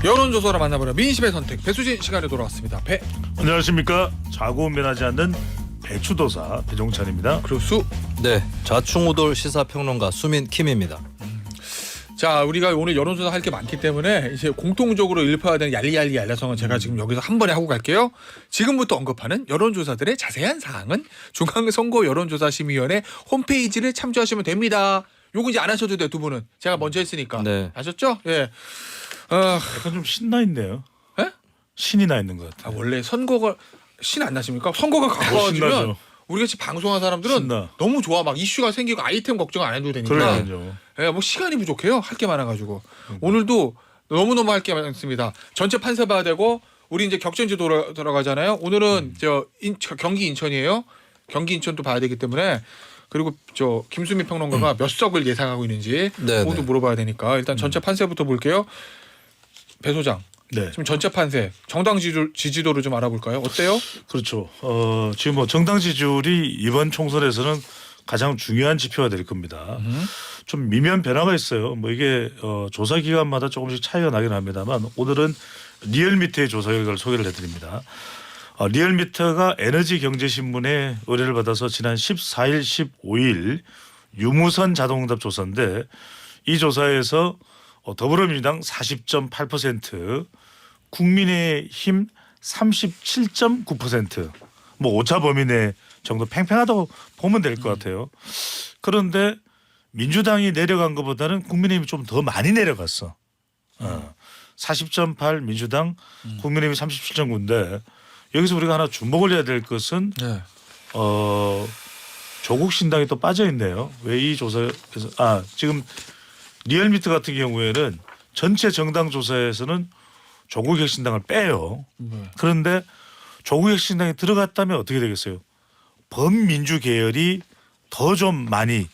여론조사를 만나보려 민심의 선택 배수진 시간에 돌아왔습니다. 배 안녕하십니까. 자고 면하지 않는 배추도사 배종찬입니다. 그루수. 네, 좌충우돌 시사평론가 수민 킴입니다. 자, 우리가 오늘 여론조사 할 게 많기 때문에 이제 공통적으로 읊어야 되는 얄리얄리 얄라성은 제가 지금 여기서 한 번에 하고 갈게요. 지금부터 언급하는 여론조사들의 자세한 사항은 중앙선거 여론조사심의위원회 홈페이지를 참조하시면 됩니다. 요거 이제 안 하셔도 돼요, 두 분은. 제가 먼저 했으니까. 네. 아셨죠? 예. 약간 좀 신나 있네요. 예? 신이 나 있는 것 같아요. 원래 선거가 신 안 나십니까? 선거가 가까워지면 신나죠. 우리같이 방송하는 사람들은 신나. 너무 좋아. 막 이슈가 생기고 아이템 걱정 안 해도 되니까. 그러니까요. 예, 뭐 시간이 부족해요. 할 게 많아가지고. 오늘도 너무너무 할 게 많습니다. 전체 판세 봐야 되고 우리 이제 격전지 돌아가잖아요. 오늘은 경기 인천이에요. 경기 인천도 봐야 되기 때문에 그리고 김수미 평론가가 몇 석을 예상하고 있는지 네, 모두 네. 물어봐야 되니까 일단 전체 판세부터 볼게요. 배 소장. 네, 지금 전체 판세 정당 지지도를 좀 알아볼까요? 어때요? 그렇죠. 지금 뭐 정당 지지율이 이번 총선에서는 가장 중요한 지표가 될 겁니다. 좀 미묘한 변화가 있어요. 뭐 이게 조사 기간마다 조금씩 차이가 나긴 합니다만 오늘은 리얼미터의 조사 결과를 소개를 해드립니다. 리얼미터가 에너지경제신문에 의뢰를 받아서 지난 14일, 15일 유무선 자동응답 조사인데 이 조사에서 더불어민주당 40.8%, 국민의힘 37.9%, 뭐 오차 범위 내 정도 팽팽하다고 보면 될 것 같아요. 그런데 민주당이 내려간 것보다는 국민의힘이 좀 더 많이 내려갔어. 40.8 민주당, 국민의힘이 37.9인데 여기서 우리가 하나 주목을 해야 될 것은 네. 조국 신당이 또 빠져 있네요. 왜 이 조사에서 지금 리얼미터 같은 경우에는 전체 정당 조사에서는 조국 혁신당을 빼요. 그런데 조국 혁신당이 들어갔다면 어떻게 되겠어요? 범민주 계열이 더 좀 많이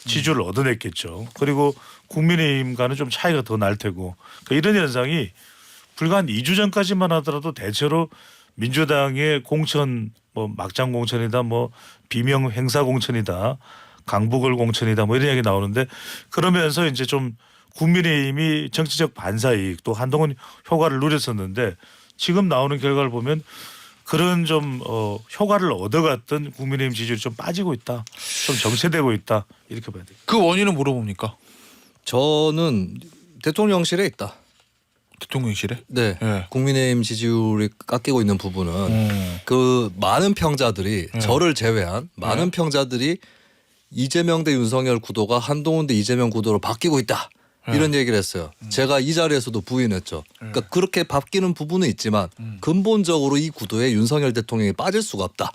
지지율을 얻어냈겠죠. 그리고 국민의힘과는 좀 차이가 더 날 테고 그러니까 이런 현상이 불과 한 2주 전까지만 하더라도 대체로 민주당의 공천 뭐 막장 공천이다 뭐 비명 행사 공천이다 강북을 공천이다 뭐 이런 이야기 나오는데 그러면서 이제 좀 국민의힘이 정치적 반사이익 또 한동안 효과를 누렸었는데 지금 나오는 결과를 보면 그런 좀 효과를 얻어갔던 국민의힘 지지율이 좀 빠지고 있다. 좀 정체되고 있다. 이렇게 봐야 돼요. 그 원인은 물어봅니까? 저는 대통령실에 있다. 대통령실에? 네, 네. 국민의힘 지지율이 깎이고 있는 부분은 그 많은 평자들이 저를 제외한 많은 평자들이 이재명 대 윤석열 구도가 한동훈 대 이재명 구도로 바뀌고 있다. 이런 얘기를 했어요. 제가 이 자리에서도 부인했죠. 그러니까 그렇게 바뀌는 부분은 있지만 근본적으로 이 구도에 윤석열 대통령이 빠질 수가 없다.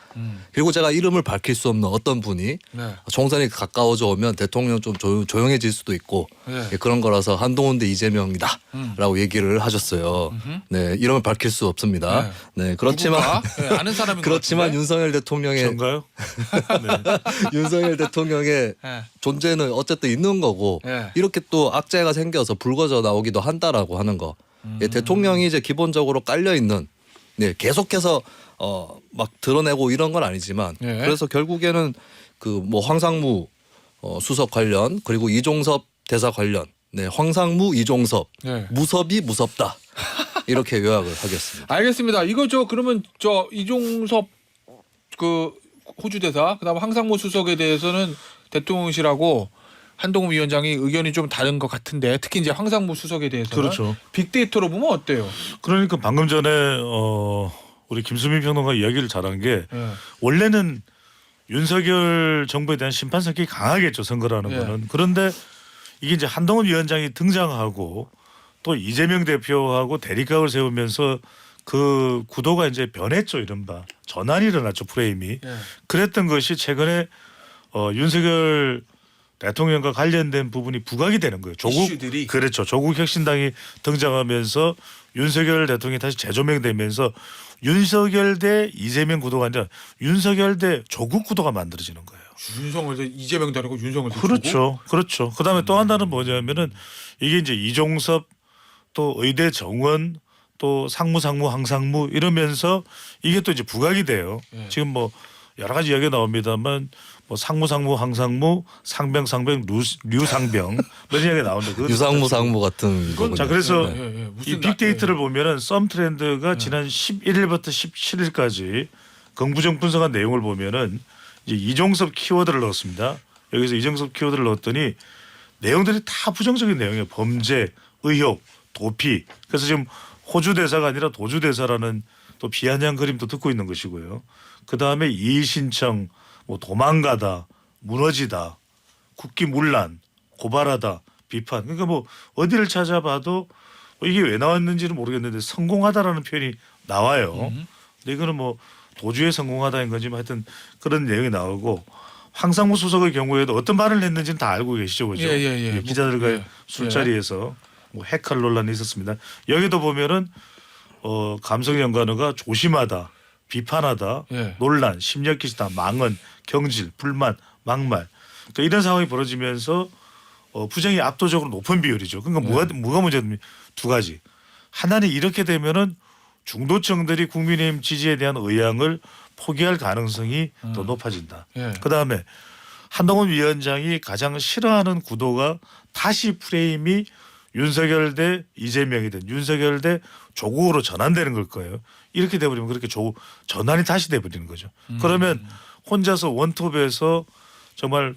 그리고 제가 이름을 밝힐 수 없는 어떤 분이 네. 총선이 가까워져 오면 대통령 좀 조용해질 수도 있고 네. 그런 거라서 한동훈 대 이재명이다라고 얘기를 하셨어요. 네, 이름을 밝힐 수 없습니다. 네, 그렇지만 네, 아는 사람인 것 그렇지만 같은데? 윤석열 대통령의 전가요? 네. 윤석열 대통령의 네. 존재는 어쨌든 있는 거고 네. 이렇게 또 악재가 생겨서 불거져 나오기도 한다라고 하는 거. 예, 대통령이 이제 기본적으로 깔려 있는 계속해서 막 드러내고 이런 건 아니지만 네. 그래서 결국에는 그 뭐 황상무 수석 관련 그리고 이종섭 대사 관련 황상무 이종섭 네. 무섭이 무섭다 이렇게 요약을 하겠습니다. 알겠습니다. 이거 그러면 이종섭 그 호주 대사 그다음 황상무 수석에 대해서는 대통령실하고 한동훈 위원장이 의견이 좀 다른 것 같은데 특히 이제 황상무 수석에 대해서는 그렇죠. 빅데이터로 보면 어때요? 그러니까 방금 전에 우리 김수민 평론가 이야기를 잘한 게 네. 원래는 윤석열 정부에 대한 심판 성격이 강하겠죠. 선거라는 예. 거는. 그런데 이게 이제 한동훈 위원장이 등장하고 또 이재명 대표하고 대립각을 세우면서 그 구도가 이제 변했죠. 이른바 전환이 일어났죠. 프레임이. 예. 그랬던 것이 최근에 윤석열 대통령과 관련된 부분이 부각이 되는 거예요. 이슈들이. 그렇죠. 조국 혁신당이 등장하면서 윤석열 대통령이 다시 재조명되면서 윤석열 대 이재명 구도가 아니라 윤석열 대 조국 구도가 만들어지는 거예요. 윤석열 대 이재명 다르고 윤석열 대 그렇죠. 그렇죠. 그다음에 또 하나는 뭐냐면은 이게 이제 이종섭 또 의대 정원 또 상무 황상무 이러면서 이게 또 이제 부각이 돼요. 예. 지금 뭐 여러 가지 이야기가 나옵니다만 뭐 상무, 항상무, 상병, 류상병 이런 이야기가 나오는데 유상무 상무 같은 거군요. 자 그래서 무슨 이 빅데이터를 보면은 썸 트렌드가 지난 11일부터 17일까지 긍부정 분석한 내용을 보면은 이제 이종섭 키워드를 넣었습니다. 여기서 이종섭 키워드를 넣었더니 내용들이 다 부정적인 내용이에요. 범죄, 의혹, 도피. 그래서 지금 호주 대사가 아니라 도주 대사라는 또 비아냥 그림도 듣고 있는 것이고요. 그 다음에 이의 신청, 뭐 도망가다, 무너지다, 국기문란, 고발하다, 비판. 그러니까 뭐 어디를 찾아봐도 뭐 이게 왜 나왔는지는 모르겠는데 성공하다라는 표현이 나와요. 근데 이거는 뭐 도주에 성공하다인 건지 뭐 하여튼 그런 내용이 나오고 황상무 수석의 경우에도 어떤 말을 했는지는 다 알고 계시죠, 그죠? 예. 기자들과의 예. 술자리에서 뭐 해칼 논란이 있었습니다. 여기도 보면은 감성연관어가 조심하다, 비판하다, 예. 논란, 심려끼치다, 망언, 경질, 불만, 막말. 그러니까 이런 상황이 벌어지면서 부정이 압도적으로 높은 비율이죠. 그러니까 뭐가 문제냐면 두 가지. 하나는 이렇게 되면은 중도층들이 국민의힘 지지에 대한 의향을 포기할 가능성이 더 높아진다. 예. 그다음에 한동훈 위원장이 가장 싫어하는 구도가 다시 프레임이 윤석열 대 이재명이든 윤석열 대 조국으로 전환되는 걸 거예요. 이렇게 돼버리면 그렇게 전환이 다시 돼버리는 거죠. 그러면 혼자서 원톱에서 정말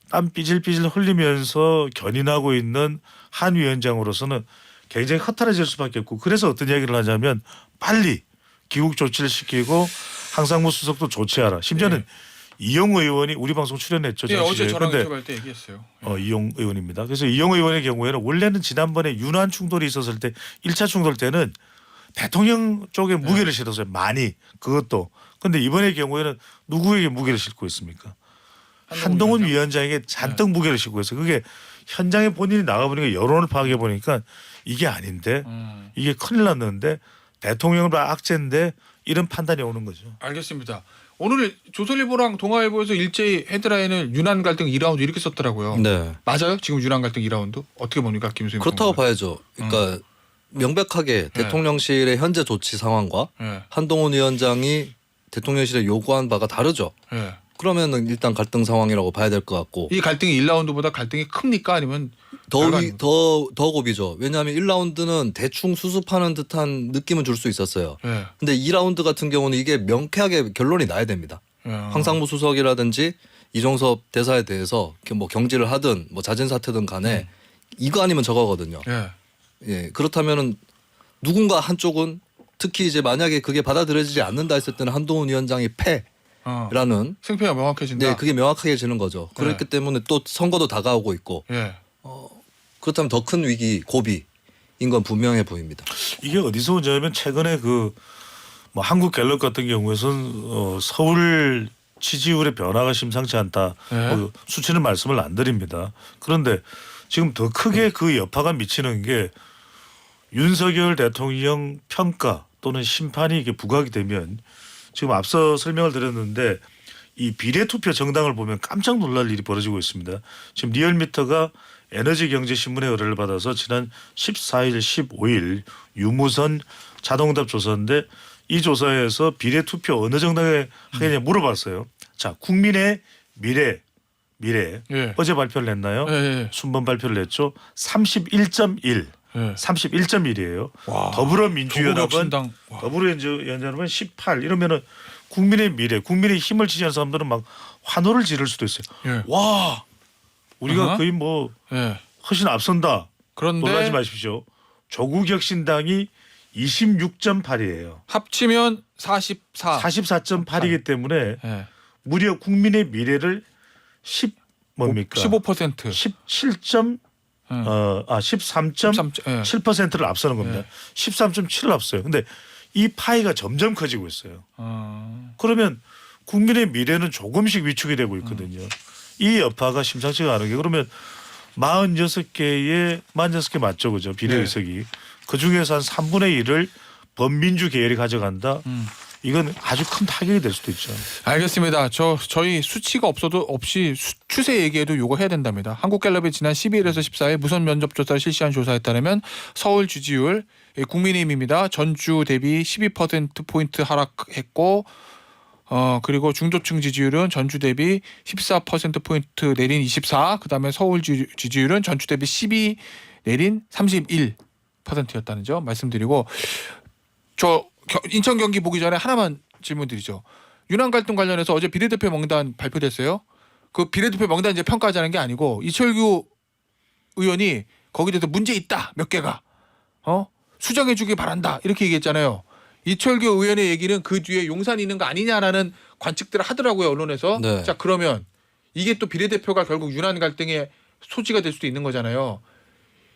땀 삐질삐질 흘리면서 견인하고 있는 한 위원장으로서는 굉장히 허탈해질 수밖에 없고 그래서 어떤 이야기를 하자면 빨리 귀국 조치를 시키고 황상무 수석도 조치하라. 심지어는 이용 의원이 우리 방송 출연했죠. 예, 어제 잠시. 저랑 근데 인터뷰할 때 얘기했어요. 이용 의원입니다. 그래서 이용 의원의 경우에는 원래는 지난번에 윤한 충돌이 있었을 때 1차 충돌 때는 대통령 쪽에 무게를 실었어요. 많이 그것도. 그런데 이번의 경우에는 누구에게 무게를 싣고 있습니까? 한동훈 위원장에게 잔뜩 무게를 싣고 있어요. 그게 현장에 본인이 나가보니까 여론을 파악해 보니까 이게 아닌데 이게 큰일 났는데 대통령을 악재인데 이런 판단이 오는 거죠. 알겠습니다. 오늘 조선일보랑 동아일보에서 일제히 헤드라인을 윤한 갈등 2라운드 이렇게 썼더라고요. 네. 맞아요? 지금 윤한 갈등 2라운드? 어떻게 봅니까? 김수임 그렇다고 평론가. 봐야죠. 그러니까 명백하게 대통령실의 현재 조치 상황과 예. 한동훈 위원장이 대통령실에 요구한 바가 다르죠. 예. 그러면은 일단 갈등 상황이라고 봐야 될 것 같고 이 갈등이 1라운드보다 갈등이 큽니까? 아니면 더 고비죠. 왜냐하면 1라운드는 대충 수습하는 듯한 느낌은 줄 수 있었어요. 예. 근데 2라운드 같은 경우는 이게 명쾌하게 결론이 나야 됩니다. 예. 황상무 수석이라든지 이종섭 대사에 대해서 뭐 경질을 하든 뭐 자진 사퇴든 간에 이거 아니면 저거거든요. 예. 예, 그렇다면은 누군가 한쪽은 특히 이제 만약에 그게 받아들여지지 않는다 했을 때는 한동훈 위원장이 패라는 생패가 명확해진다. 네, 그게 명확해지는 거죠. 그렇기 때문에 또 선거도 다가오고 있고 예. 그렇다면 더 큰 위기 고비인 건 분명해 보입니다. 이게 어디서 오냐면 최근에 그 뭐 한국갤럽 같은 경우에는 서울 지지율의 변화가 심상치 않다. 뭐 수치는 말씀을 안 드립니다. 그런데 지금 더 크게 그 여파가 미치는 게 윤석열 대통령 평가 또는 심판이 이게 부각이 되면 지금 앞서 설명을 드렸는데 이 비례투표 정당을 보면 깜짝 놀랄 일이 벌어지고 있습니다. 지금 리얼미터가 에너지경제신문의 의뢰를 받아서 지난 14일, 15일 유무선 자동응답 조사인데 이 조사에서 비례투표 어느 정당에 하겠냐 물어봤어요. 자, 국민의 미래 예. 어제 발표를 했나요? 예. 순번 발표를 했죠. 31.1. 예. 31.1이에요. 와, 더불어민주연합은 조국혁신당. 와. 18 이러면은 국민의 미래, 국민의 힘을 지지하는 사람들은 막 환호를 지를 수도 있어요. 예. 와, 우리가 어허. 거의 뭐 예. 훨씬 앞선다. 그런데 놀라지 마십시오. 조국혁신당이 26.8이에요. 합치면 44. 44.8이기 때문에 예. 무려 국민의 미래를 15%. 13.7%를 앞서는 겁니다. 13.7을 앞서요. 근데 이 파이가 점점 커지고 있어요. 그러면 국민의 미래는 조금씩 위축이 되고 있거든요. 이 여파가 심상치가 않은 게 그러면 46개 맞죠, 그죠? 비례의석이. 그중에서 한 3분의 1을 범민주 계열이 가져간다. 이건 아주 큰 타격이 될 수도 있죠. 알겠습니다. 저희 수치가 없이 추세 얘기해도 요거 해야 된답니다. 한국갤럽이 지난 12일에서 14일 무선 면접 조사를 실시한 조사에 따르면 서울 지지율 국민의힘입니다. 전주 대비 12% 포인트 하락했고 그리고 중도층 지지율은 전주 대비 14%포인트 내린 24. 그다음에 서울 지지율은 전주 대비 12 내린 31%였다는 점 말씀드리고 저 인천 경기 보기 전에 하나만 질문드리죠. 윤한 갈등 관련해서 어제 비례대표 명단 발표됐어요. 그 비례대표 명단 이제 평가하자는 게 아니고 이철규 의원이 거기에 대해서 문제 있다 몇 개가 수정해주기 바란다 이렇게 얘기했잖아요. 이철규 의원의 얘기는 그 뒤에 용산이 있는 거 아니냐라는 관측들을 하더라고요 언론에서. 네. 자 그러면 이게 또 비례대표가 결국 윤한 갈등의 소지가 될 수도 있는 거잖아요.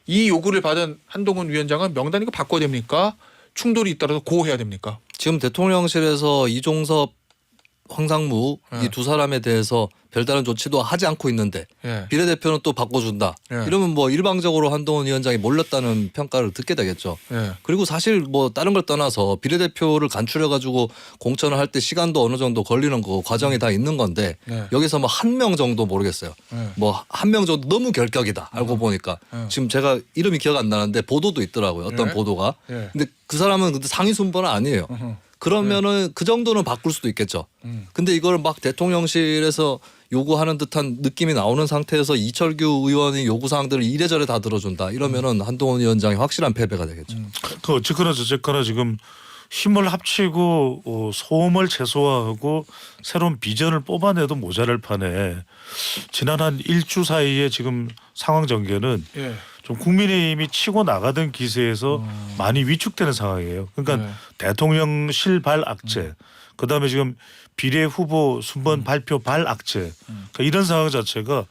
이 요구를 받은 한동훈 위원장은 명단 이거 바꿔야 됩니까? 충돌이 있더라도 고해야 됩니까? 지금 대통령실에서 이종섭, 황상무 이 두 사람에 대해서 별다른 조치도 하지 않고 있는데 예. 비례대표는 또 바꿔준다. 예. 이러면 뭐 일방적으로 한동훈 위원장이 몰렸다는 평가를 듣게 되겠죠. 예. 그리고 사실 뭐 다른 걸 떠나서 비례대표를 간출해가지고 공천을 할 때 시간도 어느 정도 걸리는 거 과정이 다 있는 건데 예. 여기서 뭐 한 명 정도 모르겠어요. 예. 뭐 한 명 정도 너무 결격이다. 알고 보니까 지금 제가 이름이 기억 안 나는데 보도도 있더라고요. 어떤 예. 보도가. 예. 근데 그 사람은 근데 상위 순번은 아니에요. 그러면은 그 정도는 바꿀 수도 있겠죠. 근데 이걸 막 대통령실에서 요구하는 듯한 느낌이 나오는 상태에서 이철규 의원이 요구 사항들을 이래저래 다 들어준다. 이러면은 한동훈 위원장이 확실한 패배가 되겠죠. 그 어쨌거나 저쨌거나 지금 힘을 합치고 소음을 최소화하고 새로운 비전을 뽑아내도 모자랄 판에 지난 한 일주 사이에 지금 상황 전개는 예. 좀 국민의힘이 치고 나가던 기세에서 많이 위축되는 상황이에요. 그러니까 네. 대통령실 발악재, 그다음에 지금 비례 후보 순번 발표 발악재, 그러니까 이런 상황 자체가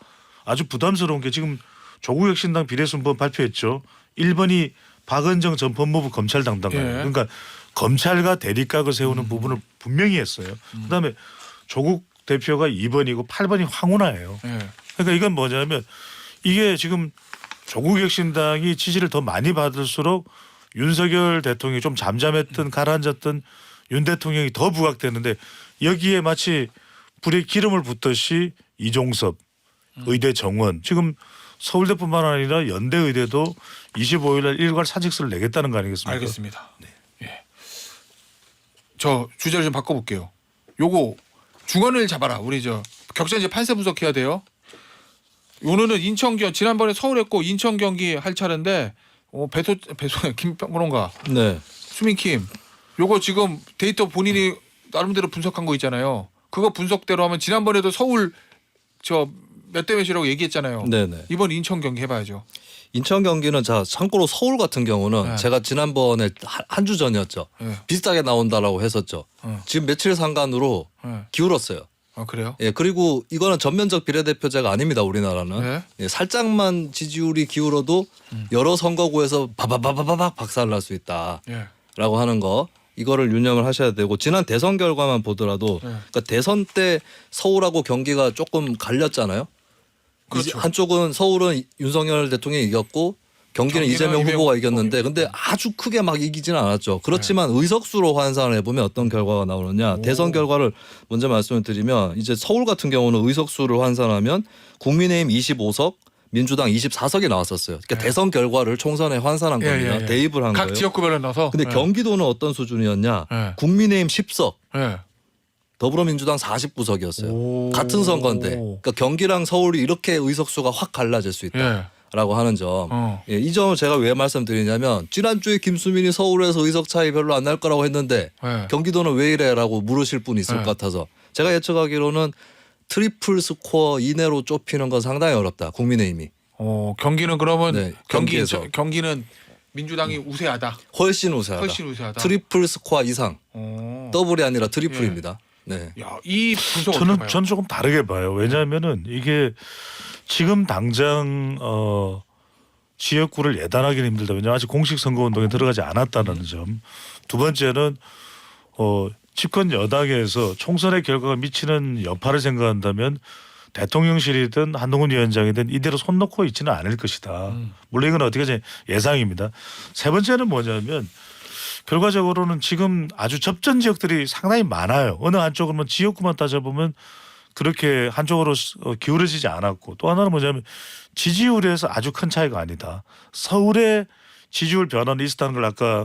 아주 부담스러운 게 지금 조국 혁신당 비례 순번 발표했죠. 1번이 박은정 전 법무부 검찰 담당관. 예. 그러니까 검찰과 대립각을 세우는 부분을 분명히 했어요. 그다음에 조국 대표가 2번이고 8번이 황운하예요. 예. 그러니까 이건 뭐냐면 이게 지금 조국 혁신당이 지지를 더 많이 받을수록 윤석열 대통령이 좀 잠잠했던 가라앉았던 윤 대통령이 더 부각되는데 여기에 마치 불에 기름을 붓듯이 이종섭, 의대 정원 지금 서울대뿐만 아니라 연대의대도 25일 날 일괄 사직서를 내겠다는 거 아니겠습니까? 알겠습니다. 예. 저 주제를 좀 바꿔볼게요. 요거 중원을 잡아라. 우리 저 격전 이제 판세 분석해야 돼요. 오늘은 인천 지난번에 서울 했고 인천 경기 할 차례인데 배소 김병론가 네. 수민킴 요거 지금 데이터 본인이 나름대로 분석한 거 있잖아요. 그거 분석대로 하면 지난번에도 서울 저 몇 대 몇이라고 얘기했잖아요. 네네. 이번 인천 경기 해봐야죠. 인천 경기는 자 참고로 서울 같은 경우는 네. 제가 지난번에 한 주 전이었죠. 네. 비슷하게 나온다라고 했었죠. 지금 며칠 상간으로 네. 기울었어요. 아 그래요? 예, 그리고 이거는 전면적 비례대표제가 아닙니다. 우리나라는. 네. 예, 살짝만 지지율이 기울어도 여러 선거구에서 바바바바박 박살날 수 있다라고 예. 하는 거. 이거를 유념을 하셔야 되고 지난 대선 결과만 보더라도 그러니까 대선 때 서울하고 경기가 조금 갈렸잖아요. 그렇죠. 한쪽은 서울은 윤석열 대통령이 이겼고 경기는 이재명 후보가 이겼는데 근데 아주 크게 막 이기지는 않았죠. 그렇지만 의석수로 환산을 해보면 어떤 결과가 나오느냐. 대선 결과를 먼저 말씀을 드리면 이제 서울 같은 경우는 의석수를 환산하면 국민의힘 25석 민주당 24석이 나왔었어요. 그러니까 대선 결과를 총선에 환산한 겁니다. 대입을 한 각 거예요. 지역구별로 넣어서. 근데 경기도는 어떤 수준이었냐. 국민의힘 10석 예. 더불어민주당 49석이었어요. 같은 선거인데 그러니까 경기랑 서울이 이렇게 의석수가 확 갈라질 수 있다라고 하는 점. 예, 이 점을 제가 왜 말씀드리냐면 지난주에 김수민이 서울에서 의석 차이 별로 안 날 거라고 했는데 경기도는 왜 이래라고 물으실 분이 있을 것 같아서 제가 예측하기로는 트리플 스코어 이내로 좁히는 건 상당히 어렵다. 국민의힘이. 경기는 그러면 네, 경기는 민주당이 우세하다. 훨씬 우세하다. 훨씬 우세하다. 트리플 스코어 이상. 더블이 아니라 트리플입니다. 네. 야, 이 분석 어떻게 봐요? 저는 조금 다르게 봐요. 왜냐하면은 이게 지금 당장 지역구를 예단하기는 힘들다. 왜냐하면 아직 공식 선거운동에 들어가지 않았다는 점. 두 번째는 집권 여당에서 총선의 결과가 미치는 여파를 생각한다면 대통령실이든 한동훈 위원장이든 이대로 손 놓고 있지는 않을 것이다. 물론 이건 어떻게 예상입니다. 세 번째는 뭐냐면 결과적으로는 지금 아주 접전 지역들이 상당히 많아요. 어느 한쪽으로는 지역구만 따져보면 그렇게 한쪽으로 기울어지지 않았고 또 하나는 뭐냐면 지지율에서 아주 큰 차이가 아니다. 서울의 지지율 변화는 있었다는 걸 아까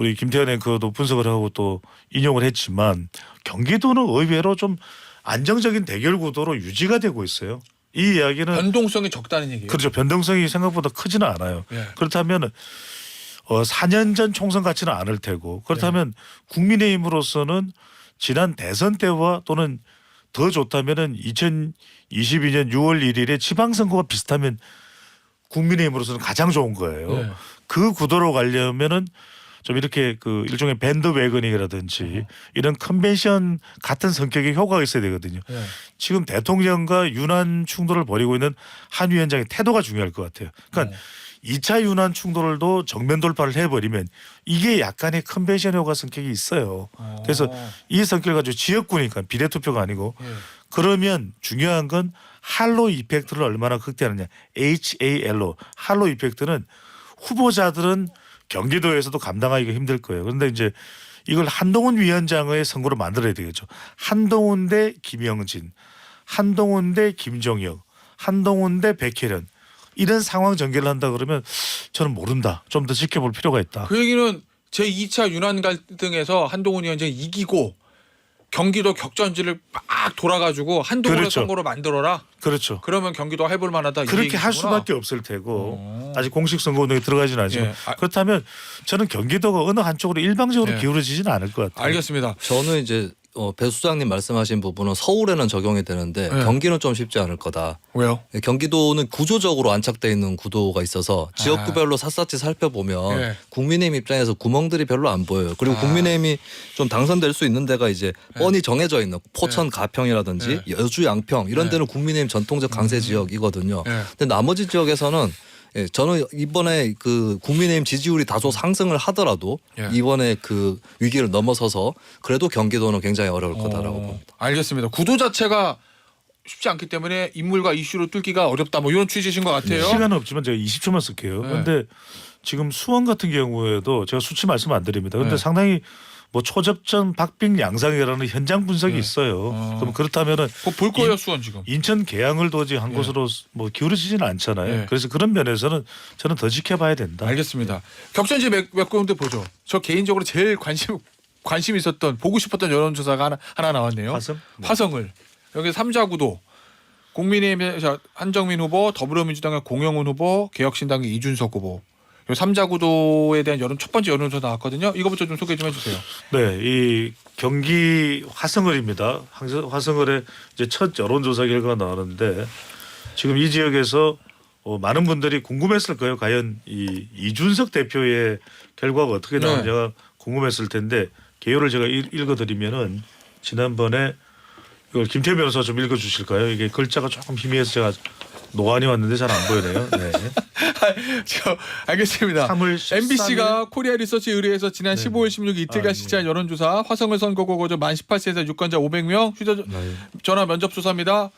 우리 김태현 앵커도 분석을 하고 또 인용을 했지만 경기도는 의외로 좀 안정적인 대결 구도로 유지가 되고 있어요. 이 이야기는 변동성이 적다는 얘기예요. 그렇죠. 변동성이 생각보다 크지는 않아요. 예. 그렇다면 4년 전 총선 같지는 않을 테고 그렇다면 국민의힘으로서는 지난 대선 때와 또는 더 좋다면은 2022년 6월 1일에 지방선거가 비슷하면 국민의힘으로서는 가장 좋은 거예요. 예. 그 구도로 가려면은 좀 이렇게 그 일종의 밴드웨거닝이라든지 이런 컨벤션 같은 성격의 효과가 있어야 되거든요. 예. 지금 대통령과 유난 충돌을 벌이고 있는 한 위원장의 태도가 중요할 것 같아요. 그러니까 2차 유난 충돌도 정면 돌파를 해버리면 이게 약간의 컨벤션 효과 성격이 있어요. 그래서 이 성격을 가지고 지역구니까 비례투표가 아니고 예. 그러면 중요한 건 할로 이펙트를 얼마나 극대화하느냐. HAL로 할로 이펙트는 후보자들은 경기도에서도 감당하기가 힘들 거예요. 그런데 이제 이걸 한동훈 위원장의 선거로 만들어야 되겠죠. 한동훈 대 김영진, 한동훈 대 김종혁, 한동훈 대 백혜련 이런 상황 전개를 한다 그러면 저는 모른다. 좀 더 지켜볼 필요가 있다. 그 얘기는 제2차 유난 갈등에서 한동훈 위원장이 이기고 경기도 격전지를 막 돌아가지고 한동훈의 그렇죠. 선거로 만들어라. 그렇죠. 그러면 경기도 해볼 만하다. 이 그렇게 할 얘기구나. 수밖에 없을 테고 아직 공식 선거 운동에 들어가지는 않지만 예. 아, 그렇다면 저는 경기도가 어느 한쪽으로 일방적으로 예. 기울어지지는 않을 것 같아요. 알겠습니다. 저는 이제 배 수장님 말씀하신 부분은 서울에는 적용이 되는데 네. 경기는 좀 쉽지 않을 거다. 왜요? 경기도는 구조적으로 안착돼 있는 구도가 있어서 지역구별로 샅샅이 살펴보면 네. 국민의힘 입장에서 구멍들이 별로 안 보여요. 그리고 국민의힘이 좀 당선될 수 있는 데가 이제 뻔히 정해져 있는 포천 가평이라든지 여주 양평 이런 데는 국민의힘 전통적 강세 지역이거든요. 네. 근데 나머지 지역에서는 예, 저는 이번에 그 국민의힘 지지율이 다소 상승을 하더라도 예. 이번에 그 위기를 넘어서서 그래도 경기도는 굉장히 어려울 거다라고 봅니다. 알겠습니다. 구도 자체가 쉽지 않기 때문에 인물과 이슈로 뚫기가 어렵다. 뭐 이런 취지신 것 같아요. 시간은 없지만 제가 20초만 쓸게요. 네. 그런데 지금 수원 같은 경우에도 제가 수치 말씀 안 드립니다. 그런데 네. 상당히 뭐 초접전 박빙 양상이라는 현장 분석이 네. 있어요. 그럼 그렇다면은 그거 볼 거예요, 수원 지금. 인천 계양을 도저히 한 곳으로 뭐 기울어지지는 않잖아요. 네. 그래서 그런 면에서는 저는 더 지켜봐야 된다. 알겠습니다. 격전지 몇 군데 보죠. 저 개인적으로 제일 관심 있었던 보고 싶었던 여론조사가 하나 나왔네요. 화성? 네. 화성을 여기 3자 구도 국민의힘의 한정민 후보, 더불어민주당의 공영훈 후보, 개혁신당의 이준석 후보. 이 3자 구도에 대한 첫 번째 여론조사 나왔거든요. 이거부터 좀 소개 좀 해주세요. 네, 이 경기 화성을입니다. 화성을의 이제 첫 여론조사 결과가 나왔는데 지금 이 지역에서 많은 분들이 궁금했을 거예요. 과연 이 이준석 대표의 결과가 어떻게 나오느냐가 궁금했을 텐데 개요를 제가 읽어드리면은 지난번에 이걸 김태현 변호사 좀 읽어주실까요? 이게 글자가 조금 희미해서 제가 노안이 왔는데 잘 안 보이네요. 네. 알겠습니다. 3월 13일 MBC가 코리아 리서치 의뢰해서 지난 15일 16일 이틀간 실시한 여론조사 화성을 선거구 거주 만 18세에서 유권자 500명 휴대전화 면접 조사입니다.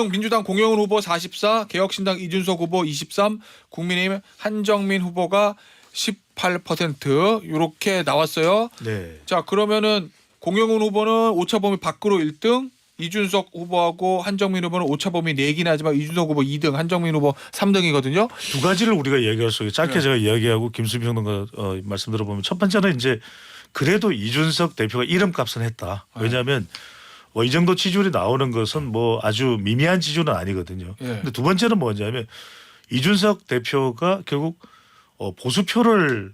민주당 공영훈 후보 44, 개혁신당 이준석 후보 23, 국민의힘 한정민 후보가 18% 이렇게 나왔어요. 네. 자 그러면은 공영훈 후보는 오차 범위 밖으로 1등, 이준석 후보하고 한정민 후보는 오차 범위 4개나 하지만 이준석 후보 2등, 한정민 후보 3등이거든요. 두 가지를 우리가 이야기할 수 있어요. 짧게 네. 제가 이야기하고 김수빈 평론가 말씀 들어보면 첫 번째는 이제 그래도 이준석 대표가 이름값은 했다. 왜냐하면 이 정도 지지율이 나오는 것은 뭐 아주 미미한 지지율은 아니거든요. 예. 근데 두 번째는 뭐냐면 이준석 대표가 결국 보수표를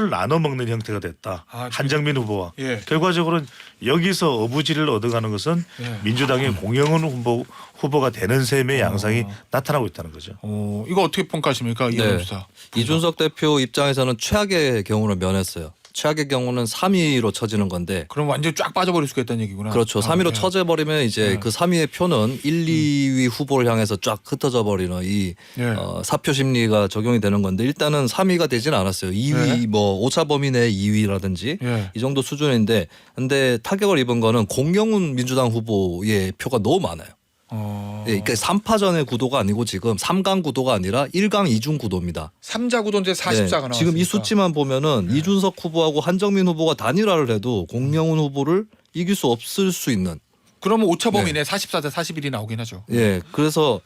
나눠 먹는 형태가 됐다. 한정민 후보와. 예. 결과적으로는 여기서 어부지를 얻어가는 것은 예. 민주당의 공영훈 후보가 되는 셈의 양상이 나타나고 있다는 거죠. 이거 어떻게 평가하십니까? 이 여론조사. 이준석 대표 입장에서는 최악의 경우는 면했어요. 최악의 경우는 3위로 쳐지는 건데 그럼 완전 쫙 빠져버릴 수가 있다는 얘기구나. 그렇죠. 3위로 쳐져버리면 이제 그 3위의 표는 1, 2위 후보를 향해서 쫙 흩어져 버리는 이 사표 심리가 적용이 되는 건데 일단은 3위가 되지는 않았어요. 2위 뭐 오차 범위 내 2위라든지 이 정도 수준인데 근데 타격을 입은 거는 공영훈 민주당 후보의 표가 너무 많아요. 예, 그러니까 3파전의 구도가 아니고 지금 3강 구도가 아니라 1강 2중 구도입니다. 3자 구도인데 44가 나왔어요. 지금 이 수치만 보면은 이준석 후보하고 한정민 후보가 단일화를 해도 공영훈 후보를 이길 수 없을 수 있는. 그러면 오차 범위네 44대 41이 나오긴 하죠. 예, 그래서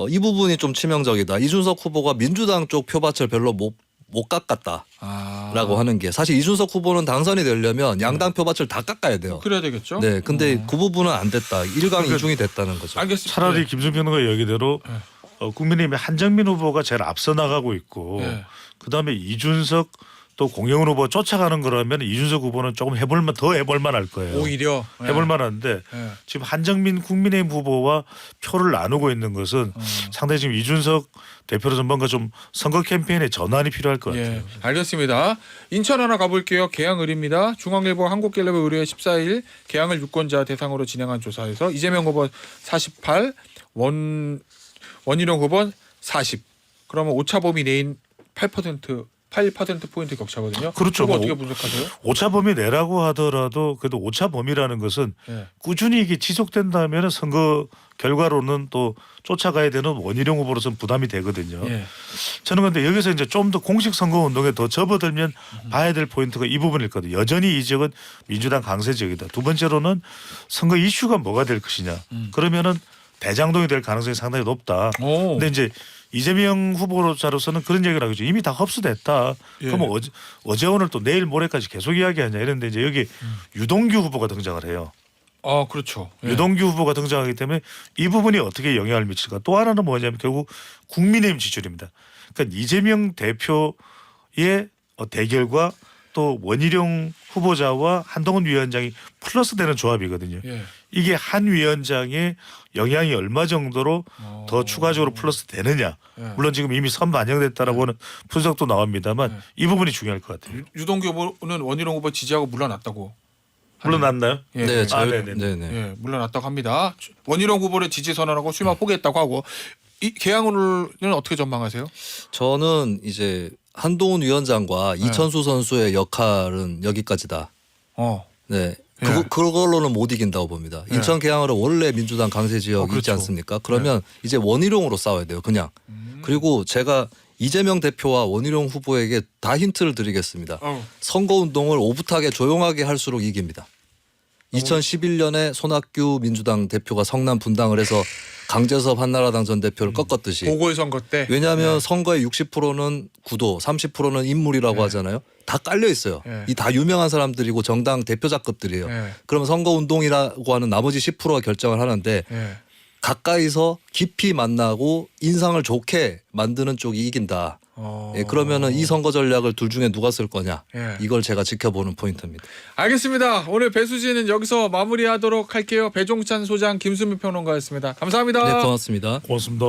이 부분이 좀 치명적이다. 이준석 후보가 민주당 쪽 표밭을 별로 못 못 깎았다라고 아. 하는 게 사실 이준석 후보는 당선이 되려면 양당 표밭을 다 깎아야 돼요. 그래야 되겠죠. 네, 근데 그 부분은 안 됐다. 1강 2중이 됐다는 거죠. 알겠습니다. 차라리 네. 김승평 얘기대로 국민의힘의 한정민 후보가 제일 앞서 나가고 있고 네. 그다음에 이준석 또 공영훈 후보 쫓아가는 거라면 이준석 후보는 조금 더 해볼만 할 거예요. 오히려 해볼만 한데 네. 지금 한정민 국민의힘 후보와 표를 나누고 있는 것은 상당히 지금 이준석 대표로서 뭔가 좀 선거 캠페인에 전환이 필요할 것 같아요. 예, 알겠습니다. 인천 하나 가볼게요. 개항을입니다. 중앙일보 한국갤럽에 의뢰해 14일 개항을 유권자 대상으로 진행한 조사에서 이재명 후보 48, 원희룡 후보 40. 그러면 오차범위 내인 8%포인트 격차거든요. 그렇죠. 그거 뭐 어떻게 분석하세요? 오차범위 내라고 하더라도 그래도 오차범위라는 것은 예. 꾸준히 이게 지속된다면 선거 결과로는 또 쫓아가야 되는 원희룡 후보로서는 부담이 되거든요. 예. 저는 근데 여기서 이제 좀 더 공식 선거 운동에 더 접어들면 봐야 될 포인트가 이 부분일 거거든요. 여전히 이 지역은 민주당 강세 지역이다. 두 번째로는 선거 이슈가 뭐가 될 것이냐. 그러면은 대장동이 될 가능성이 상당히 높다. 오. 근데 이제 이재명 후보자로서는 그런 얘기를 하겠죠. 이미 다 흡수됐다. 예. 그럼 어제 오늘 또 내일 모레까지 계속 이야기하냐 이런데 이제 여기 유동규 후보가 등장을 해요. 아, 그렇죠. 예. 유동규 후보가 등장하기 때문에 이 부분이 어떻게 영향을 미칠까. 또 하나는 뭐냐면 결국 국민의힘 지지율입니다. 그러니까 이재명 대표의 대결과 또 원희룡 후보자와 한동훈 위원장이 플러스되는 조합이거든요. 예. 이게 한 위원장의 영향이 얼마 정도로 더 추가적으로 플러스 되느냐. 예. 물론 지금 이미 선 반영됐다라고 하는 분석도 나옵니다만 이 부분이 중요할 것 같아요. 유동규 후보는 원희룡 후보 지지하고 물러났다고. 물러났나요? 예. 네, 예. 자유, 네네. 네네. 예, 물러났다고 합니다. 원희룡 후보를 지지 선언하고 출마 포기했다고 하고 이 개항을 어떻게 전망하세요? 저는 이제 한동훈 위원장과 이천수 선수의 역할은 여기까지다. 어. 네. 예. 그걸로는 못 이긴다고 봅니다. 인천 개항을은 원래 민주당 강세 지역이 그렇죠. 있지 않습니까? 그러면 이제 원희룡으로 싸워야 돼요. 그냥. 그리고 제가 이재명 대표와 원희룡 후보에게 다 힌트를 드리겠습니다. 선거운동을 오붓하게 조용하게 할수록 이깁니다. 2011년에 손학규 민주당 대표가 성남 분당을 해서 강재섭 한나라당 전 대표를 꺾었듯이. 보궐선거 때. 왜냐하면 선거의 60%는 구도, 30%는 인물이라고 하잖아요. 다 깔려 있어요. 네. 이 다 유명한 사람들이고 정당 대표자급들이에요. 네. 그러면 선거운동이라고 하는 나머지 10%가 결정을 하는데 예. 가까이서 깊이 만나고 인상을 좋게 만드는 쪽이 이긴다. 예, 그러면은 이 선거 전략을 둘 중에 누가 쓸 거냐. 예. 이걸 제가 지켜보는 포인트입니다. 알겠습니다. 오늘 배수진은 여기서 마무리하도록 할게요. 배종찬 소장, 김수미 평론가였습니다. 감사합니다. 네, 고맙습니다. 고맙습니다.